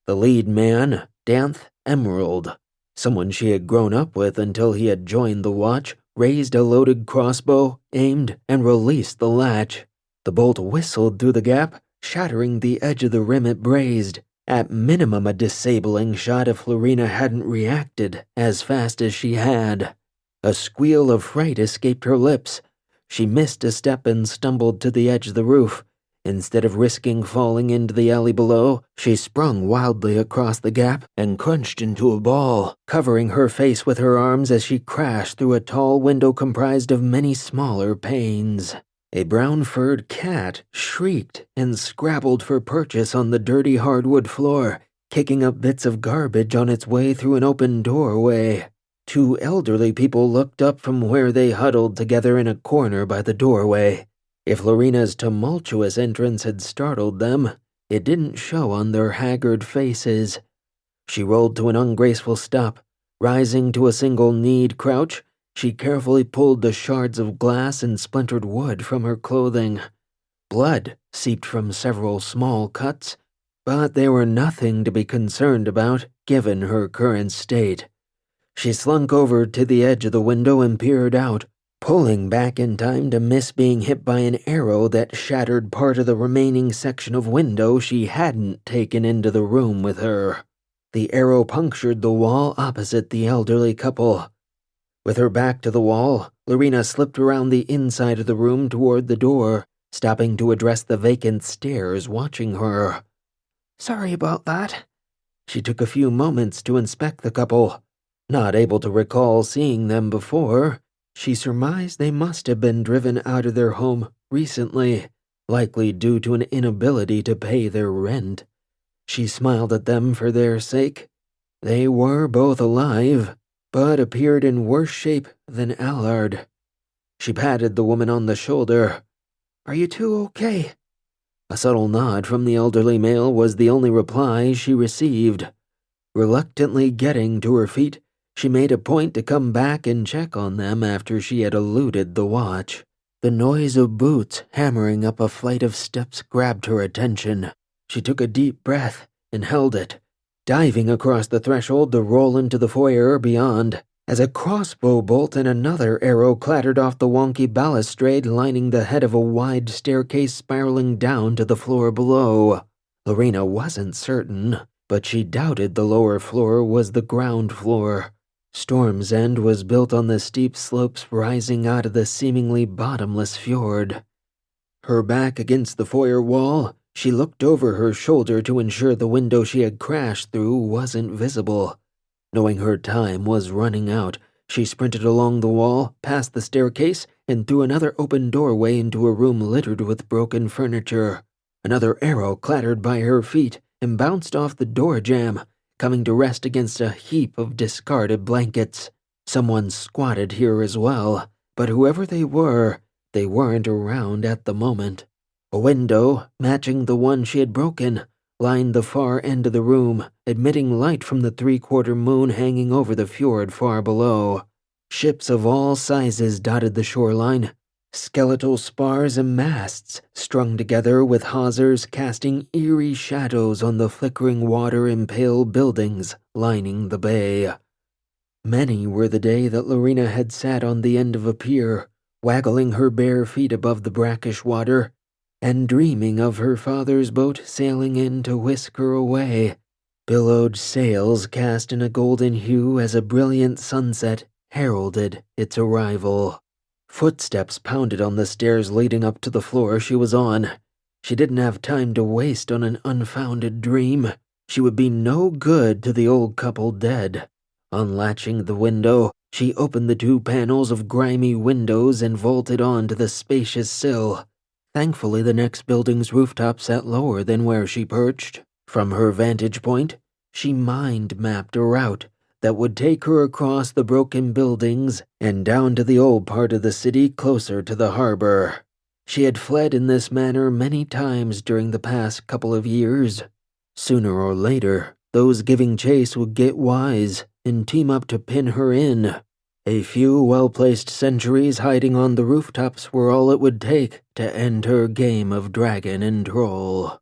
The lead man, Danth Emerald, someone she had grown up with until he had joined the watch, raised a loaded crossbow, aimed, and released the latch. The bolt whistled through the gap, shattering the edge of the rim it brazed. At minimum a disabling shot if Larina hadn't reacted as fast as she had. A squeal of fright escaped her lips. She missed a step and stumbled to the edge of the roof. Instead of risking falling into the alley below, she sprung wildly across the gap and crunched into a ball, covering her face with her arms as she crashed through a tall window comprised of many smaller panes. A brown-furred cat shrieked and scrabbled for purchase on the dirty hardwood floor, kicking up bits of garbage on its way through an open doorway. Two elderly people looked up from where they huddled together in a corner by the doorway. If Larina's tumultuous entrance had startled them, it didn't show on their haggard faces. She rolled to an ungraceful stop. Rising to a single-kneed crouch, she carefully pulled the shards of glass and splintered wood from her clothing. Blood seeped from several small cuts, but they were nothing to be concerned about given her current state. She slunk over to the edge of the window and peered out, pulling back in time to miss being hit by an arrow that shattered part of the remaining section of window she hadn't taken into the room with her. The arrow punctured the wall opposite the elderly couple. With her back to the wall, Larina slipped around the inside of the room toward the door, stopping to address the vacant stares watching her. "Sorry about that." She took a few moments to inspect the couple. Not able to recall seeing them before, she surmised they must have been driven out of their home recently, likely due to an inability to pay their rent. She smiled at them for their sake. They were both alive, but appeared in worse shape than Allard. She patted the woman on the shoulder. "Are you two okay?" A subtle nod from the elderly male was the only reply she received. Reluctantly getting to her feet, she made a point to come back and check on them after she had eluded the watch. The noise of boots hammering up a flight of steps grabbed her attention. She took a deep breath and held it, diving across the threshold to roll into the foyer beyond, as a crossbow bolt and another arrow clattered off the wonky balustrade lining the head of a wide staircase spiraling down to the floor below. Larina wasn't certain, but she doubted the lower floor was the ground floor. Storm's End was built on the steep slopes rising out of the seemingly bottomless fjord. Her back against the foyer wall, she looked over her shoulder to ensure the window she had crashed through wasn't visible. Knowing her time was running out, she sprinted along the wall, past the staircase, and through another open doorway into a room littered with broken furniture. Another arrow clattered by her feet and bounced off the door jamb, coming to rest against a heap of discarded blankets. Someone squatted here as well, but whoever they weren't around at the moment. A window, matching the one she had broken, lined the far end of the room, admitting light from the three-quarter moon hanging over the fjord far below. Ships of all sizes dotted the shoreline, skeletal spars and masts strung together with hawsers casting eerie shadows on the flickering water and pale buildings lining the bay. Many were the day that Larina had sat on the end of a pier, waggling her bare feet above the brackish water, and dreaming of her father's boat sailing in to whisk her away. Billowed sails cast in a golden hue as a brilliant sunset heralded its arrival. Footsteps pounded on the stairs leading up to the floor she was on. She didn't have time to waste on an unfounded dream. She would be no good to the old couple dead. Unlatching the window, she opened the two panels of grimy windows and vaulted on to the spacious sill. Thankfully, the next building's rooftop sat lower than where she perched. From her vantage point, she mind-mapped a route that would take her across the broken buildings and down to the old part of the city closer to the harbor. She had fled in this manner many times during the past couple of years. Sooner or later, those giving chase would get wise and team up to pin her in. A few well-placed sentries hiding on the rooftops were all it would take to end her game of dragon and troll.